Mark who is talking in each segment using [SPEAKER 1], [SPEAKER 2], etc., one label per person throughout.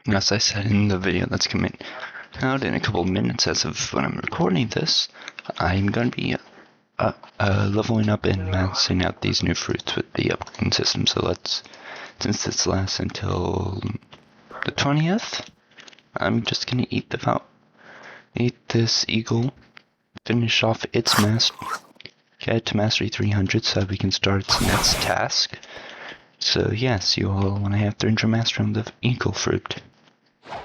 [SPEAKER 1] As I said in the video that's coming out in a couple of minutes as of when I'm recording this, I'm going to be leveling up and maxing out these new fruits with the upgrading system. So since this lasts until the 20th, I'm just going to eat this eagle, finish off its master, get it to mastery 300 so that we can start its next task. So yes, you all want to have 300 mastery on the eagle fruit.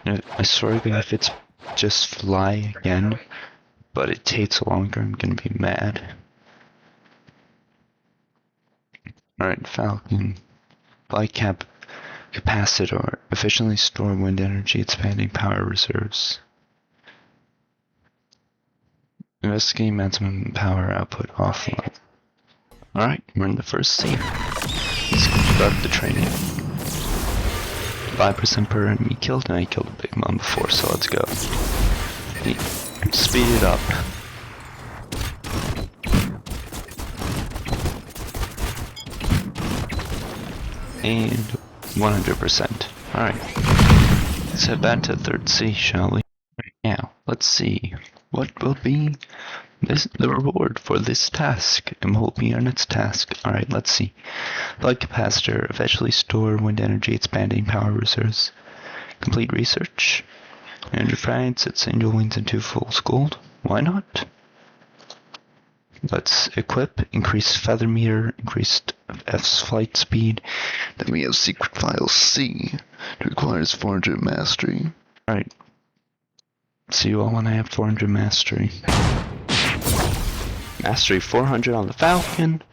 [SPEAKER 1] I swear to God, if it's just fly again, but it takes longer, I'm gonna be mad. Alright, Falcon. Fly capacitor. Efficiently store wind energy, expanding power reserves. Investigate maximum power output offline. Alright, we're in the first scene. Let's start the training. 5% per enemy killed, and I killed a big mom before, so let's go. Speed it up. And 100%. Alright. Let's head back to third C, shall we? Now, let's see. What will be the reward for this task? And what will be our next task? Alright, let's see. Flood capacitor, eventually store wind energy, expanding power reserves. Complete research. 100 frags, it's angel wings and 2 fool's gold. Why not? Let's equip, increased feather meter, increased F's flight speed. Then we have secret file C. It requires 400 mastery. Alright. See you all when I have 400 mastery. Mastery 400 on the Falcon.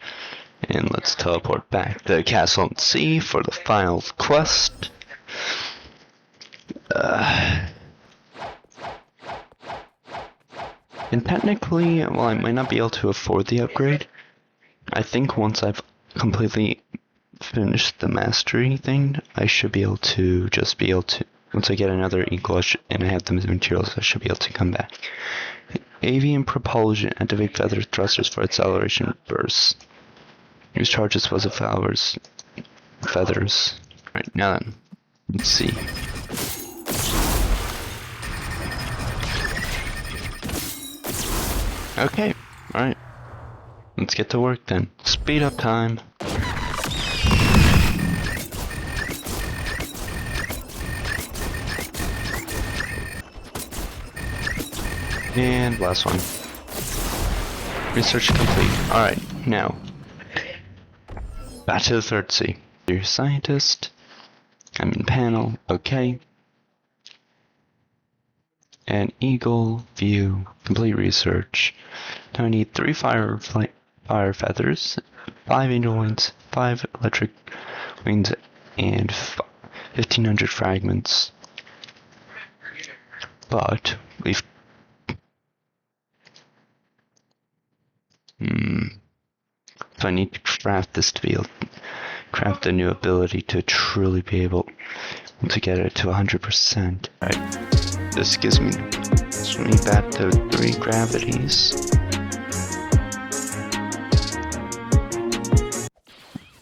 [SPEAKER 1] And let's teleport back to Castle and Sea for the final quest. And technically, while I might not be able to afford the upgrade, I think once I've completely finished the mastery thing, I should be able to once I get another eagle and I have the materials, I should be able to come back. Avian propulsion, activate feather thrusters for acceleration bursts. Use charge explosive feathers. Right, now then, let's see. Okay, alright. Let's get to work then. Speed up time. And last one. Research complete. Alright, now. Back to the third C. You're a scientist. I'm in panel. Okay. And eagle view. Complete research. Now I need 3 fire feathers, 5 angel wings, 5 electric wings, and 1500 fragments. But we've so I need to craft this to be able to craft a new ability to truly be able to get it to 100%. Right. This gives me back to 3 gravities.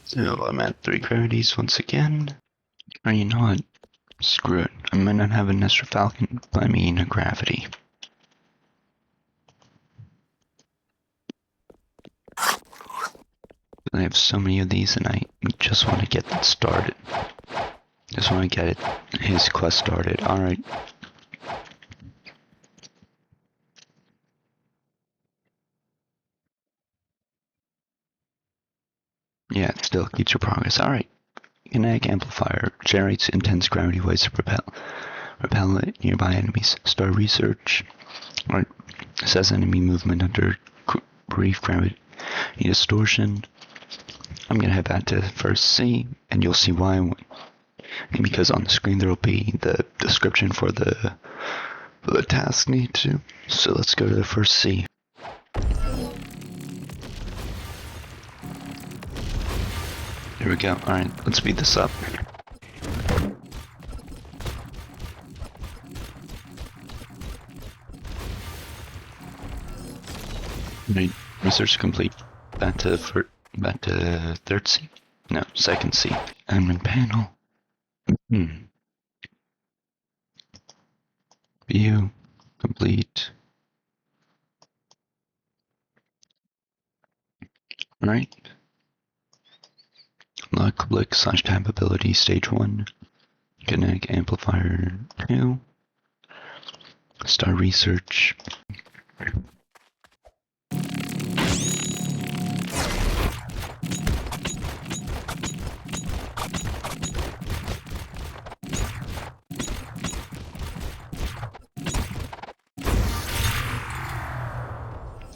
[SPEAKER 1] So I'm at 3 gravities once again. Or you know what? Screw it. I might not have an extra falcon, but I mean a gravity. I have so many of these and I just want to get it started. Just want to get his quest started. Alright. Yeah, it still keeps your progress. Alright. Kinetic amplifier generates intense gravity waves to repel nearby enemies. Start research. Alright. Says enemy movement under brief gravity distortion. I'm gonna head back to first C, and you'll see why I went. Because on the screen there will be the description for the task need to. So let's go to the first C. Here we go. Alright, let's speed this up. Right, research complete. Back to third C. No, second C. Admin panel. View. Complete. Alright. Lock Blox/tab ability stage 1. Kinetic amplifier 2. Start research.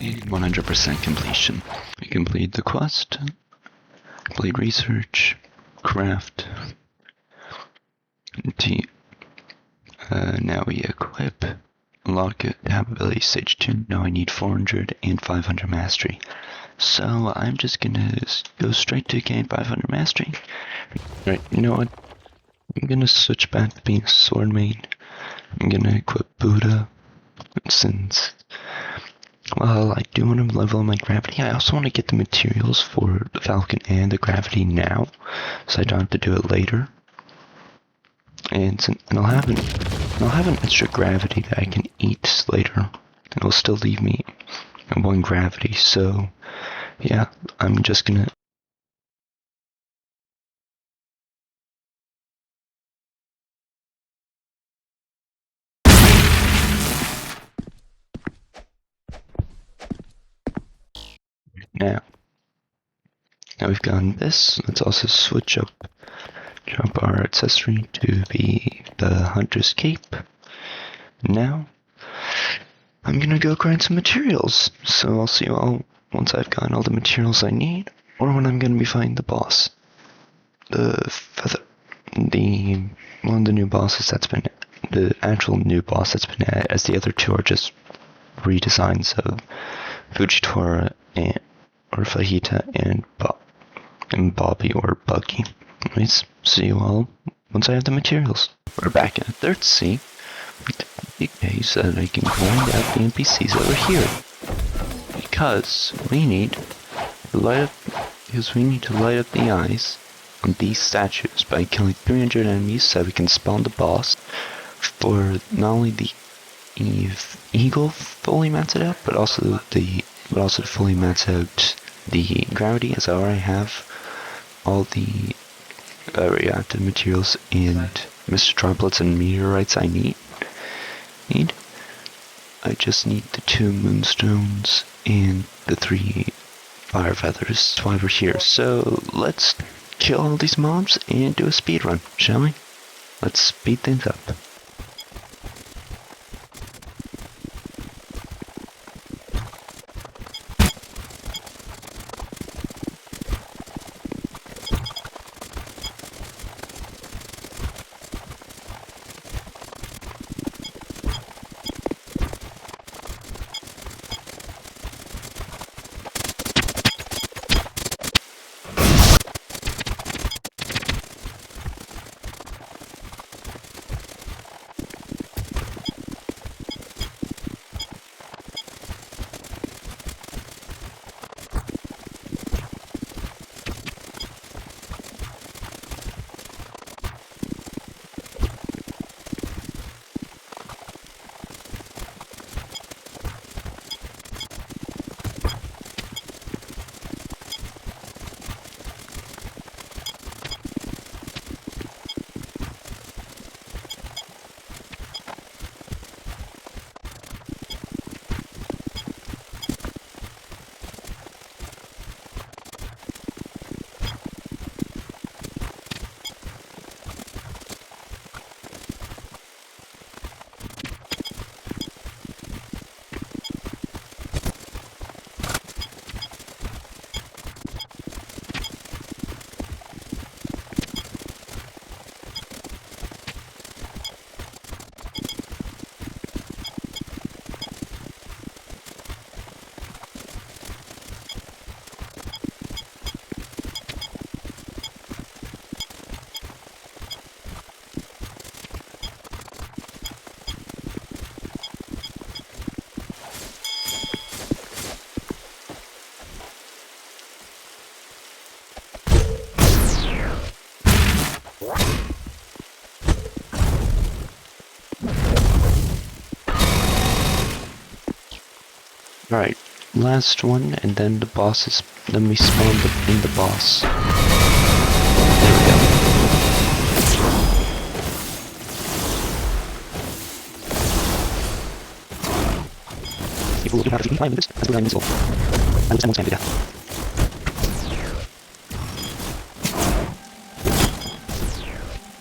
[SPEAKER 1] And 100% completion. We complete the quest. Complete research. Craft. Now we equip. Unlock tab ability stage 2. Now I need 400 and 500 mastery. So I'm just gonna go straight to gain 500 mastery. Right, you know what? I'm gonna switch back to being a sword main. I'm gonna equip Buddha. Since, well, I do want to level my gravity. I also want to get the materials for the Falcon and the gravity now, so I don't have to do it later. And I'll have an extra gravity that I can eat later. It'll still leave me 1 gravity. So, yeah, I'm just gonna. Now we've gotten this. Let's also switch up. Drop our accessory to be the Hunter's Cape. Now, I'm gonna go grind some materials. So I'll see you all once I've gotten all the materials I need, or when I'm gonna be fighting the boss. One of the new bosses that's been, the actual new boss that's been added, as the other 2 are just redesigns of Fujitora or Fajita and Bobby or Buggy. Anyways, see you all once I have the materials. We're back in the 3rd sea. Okay, so that I can grind out the NPCs over here. Because we need to light up the eyes on these statues by killing 300 enemies so we can spawn the boss for not only the eagle fully maxed out, but also to fully max out the gravity, as I already have all the reactive materials and Mr. Droplets and meteorites I need. I just need the 2 moonstones and the 3 fire feathers while we're here. So let's kill all these mobs and do a speed run, shall we? Let's speed things up. Alright, last one, and then the boss is. Then we spawn in the boss. There we go. People looking after 5 minutes. That's really invincible. I would spend more time to do that.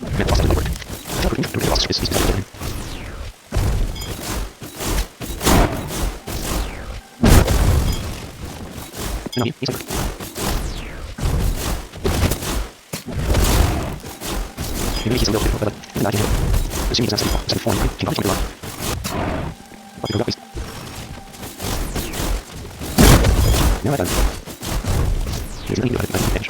[SPEAKER 1] Man, the boss doesn't work. I thought the boss is easy to do. No, he's like... Maybe he's a little bit, but I'm not getting it. Assuming he's not 74, he can probably do a lot. But we go, please. No, I don't. There's nothing to do with it, I can finish.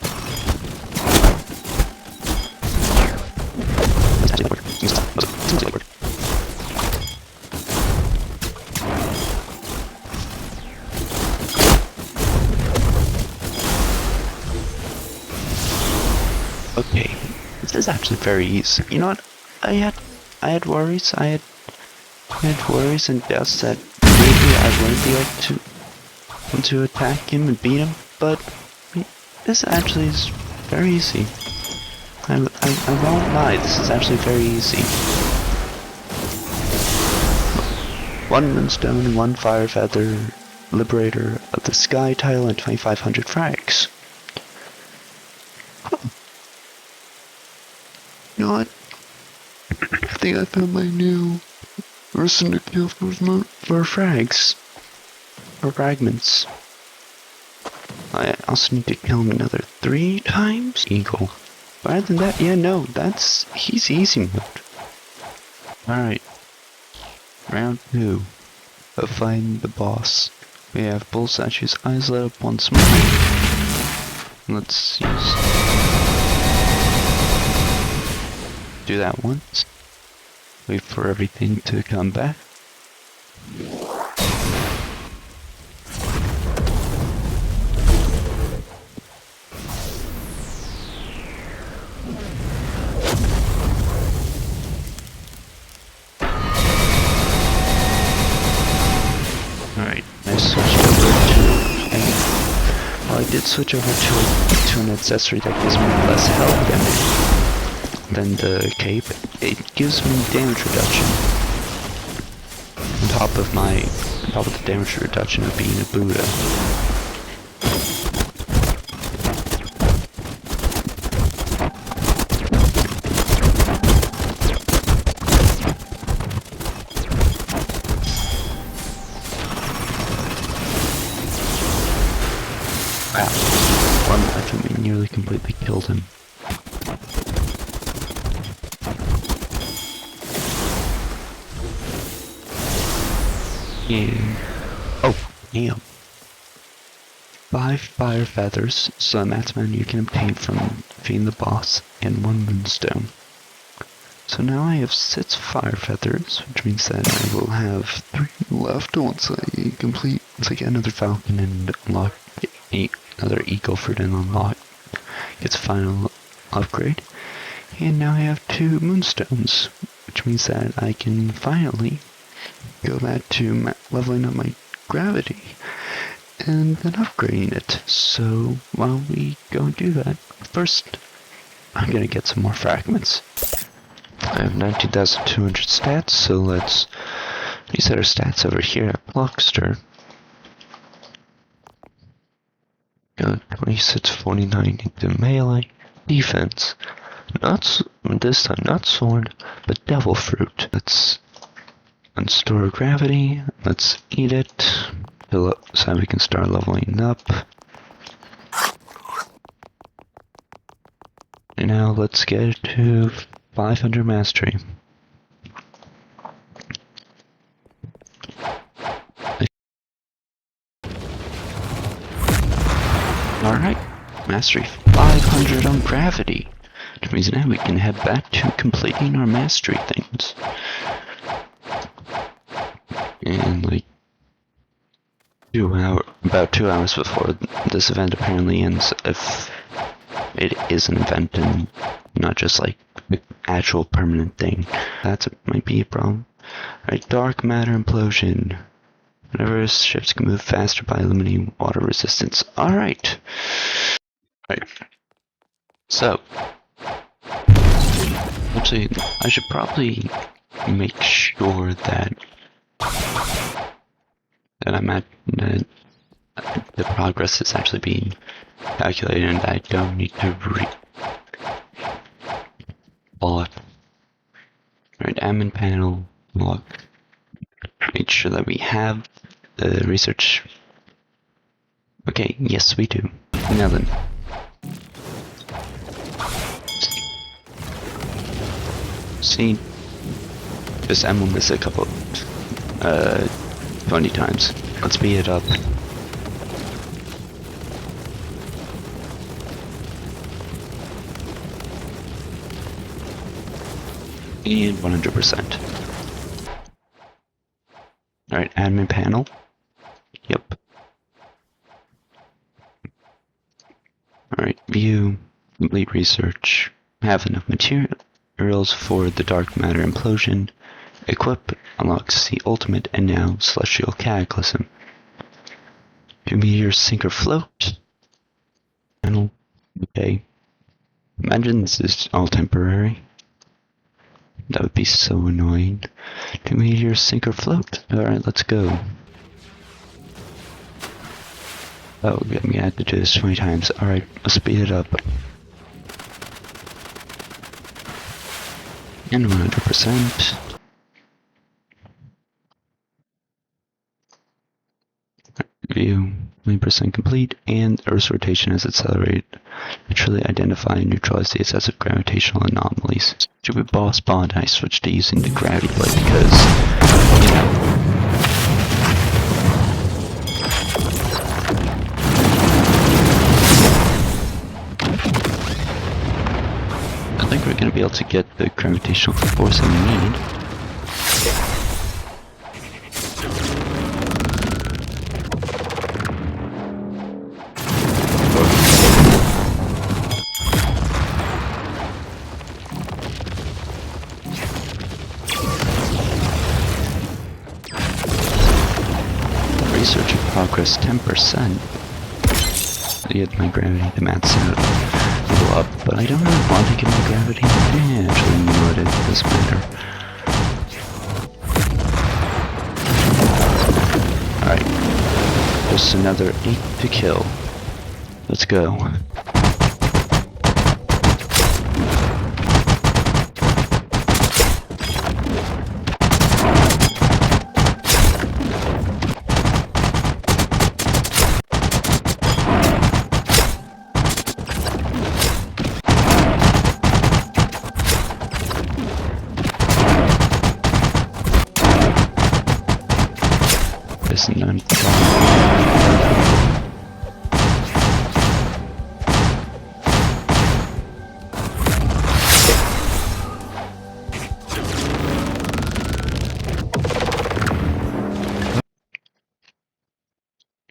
[SPEAKER 1] That's actually not work. Seems to like work. Okay, this is actually very easy. You know what? I had worries. I had worries and doubts that maybe I wouldn't be able to attack him and beat him, but this actually is very easy. I won't lie. This is actually very easy. 1 moonstone, 1 fire feather, liberator of the sky tile, and 2,500 frags. You know what? I think I found my new person to kill for frags. For fragments. I also need to kill him another 3 times? Eagle. But other than that, yeah, no, he's easy mode. Alright. Round 2 of fighting the boss. We have Bull Statue's eyes lit up once more. Let's do that once. Wait for everything to come back. Alright, I switched over to... I did switch over to an accessory that gives me less health than the cape. It gives me damage reduction. On top of the damage reduction of being a Buddha. Wow. One life and we nearly completely killed him. Yeah. Oh, damn. 5 fire feathers, so the maximum you can obtain from defeating the boss, and 1 moonstone. So now I have 6 fire feathers, which means that I will have 3 left once I get another falcon and unlock another eagle fruit and unlock its final upgrade. And now I have 2 moonstones, which means that I can finally go back to leveling up my gravity and then upgrading it. So while we go do that, first I'm gonna get some more fragments. I have 19,200 stats, so let's reset our stats over here at Bloxter. Got 2649 into melee defense. This time not sword, but devil fruit. Let's unstore gravity. Let's eat it. Fill up so we can start leveling up. And now let's get to 500 mastery. Alright, mastery 500 on gravity. Which means now we can head back to completing our mastery things. And like about 2 hours before this event apparently ends, if it is an event and not just like an actual permanent thing. Might be a problem. Alright, dark matter implosion. Whenever ships can move faster by eliminating water resistance. Alright. So, actually, I should probably make sure that I'm at the progress is actually being calculated and I don't need to Alright, admin panel, log. Make sure that we have the research. Okay, yes we do. Now then. See, this M will miss a couple, 20 times. Let's speed it up. And 100%. Alright, admin panel. Yep. Alright, view, complete research. Have enough materials for the dark matter implosion. Equip unlocks the ultimate and now celestial cataclysm. Do meteors sink or float? Panel. Okay. Imagine this is all temporary. That would be so annoying. Do meteors sink or float? Alright, let's go. Oh, we had to do this 20 times. Alright, let's speed it up. And 100%. View, 20% complete, and Earth's rotation has accelerated. Literally identify and neutralize the excessive gravitational anomalies. Stupid boss bond, I switched to using the gravity blade because, you know. I think we're going to be able to get the gravitational force that we need. Research in progress 10%. Get my gravity to max out a little up, but I don't really want to get my gravity. Actually, you know what, it doesn't matter. Alright, just another 8 to kill. Let's go. None.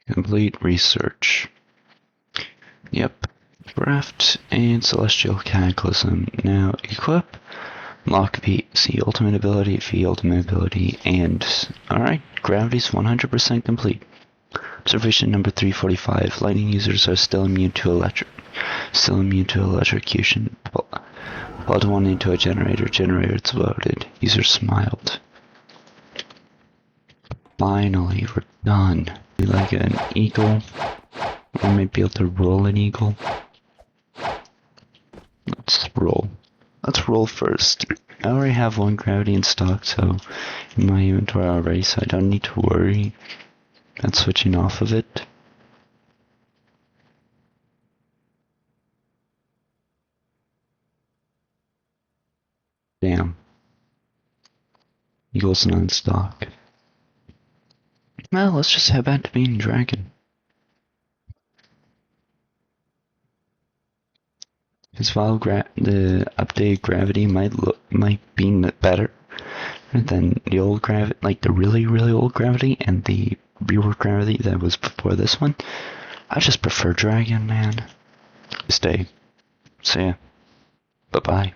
[SPEAKER 1] Complete research. Yep. Craft and Celestial Cataclysm. Now equip. Lock V ultimate ability, and alright, gravity's 100% complete. Observation number 345. Lightning users are still immune to electrocution. Plug one into a generator. Generator exploded. User smiled. Finally, we're done. We like an eagle. We might be able to roll an eagle. Let's roll. Let's roll first. I already have one gravity in stock, so in my inventory already, so I don't need to worry about switching off of it. Damn. Eagle's not in stock. Well, let's just head back to being a dragon. Because while the updated gravity might be better than the old gravity, like the really old gravity and the reworked gravity that was before this one, I just prefer dragon, man. Stay. See ya. Bye bye.